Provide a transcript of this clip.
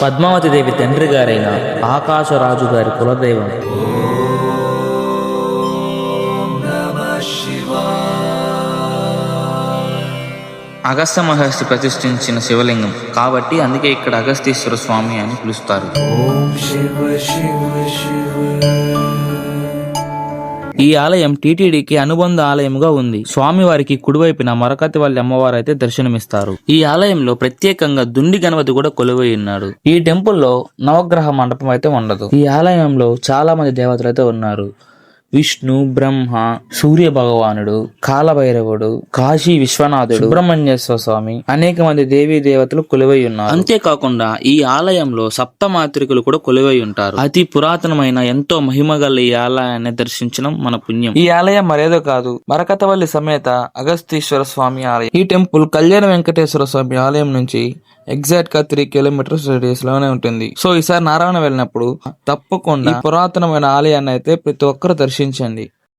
పద్మావతి దేవి తండ్రి గారైన ఆకాశరాజు గారి కులదైవం. అగస్త్య మహర్షి ప్రతిష్ఠించిన శివలింగం కాబట్టి అందుకే ఇక్కడ అగస్తీశ్వర స్వామి అని పిలుస్తారు. ఈ ఆలయం టీటీడీకి అనుబంధ ఆలయముగా ఉంది. స్వామివారికి కుడివైపున మరకతివల్లి అమ్మవారు అయితే దర్శనమిస్తారు. ఈ ఆలయంలో ప్రత్యేకంగా దుండి గణపతి కూడా కొలువై ఉన్నాడు. ఈ టెంపుల్లో నవగ్రహ మండపం అయితే ఉండదు. ఈ ఆలయంలో చాలా మంది దేవతలు అయితే ఉన్నారు. విష్ణు, బ్రహ్మ, సూర్య భగవానుడు, కాలభైరవుడు, కాశీ విశ్వనాథుడు, సుబ్రహ్మణ్యేశ్వర స్వామి, అనేక మంది దేవీ దేవతలు కొలువై ఉన్నారు. అంతేకాకుండా ఈ ఆలయంలో సప్తమాత్రికులు కూడా కొలువై ఉంటారు. అతి పురాతనమైన ఎంతో మహిమగల ఈ ఆలయాన్ని దర్శించడం మన పుణ్యం. ఈ ఆలయం మరేదో కాదు, మరకతవల్లి సమేత అగస్తీశ్వర స్వామి ఆలయం. ఈ టెంపుల్ కళ్యాణ వెంకటేశ్వర స్వామి ఆలయం నుంచి ఎగ్జాక్ట్ గా 3 కిలోమీటర్స్ రేడియస్ లోనే ఉంటుంది. సో ఈసారి నారాయణ వెళ్ళినప్పుడు తప్పకుండా ఈ పురాతనమైన ఆలయాన్ని అయితే ప్రతి ఒక్కరు దర్శించండి.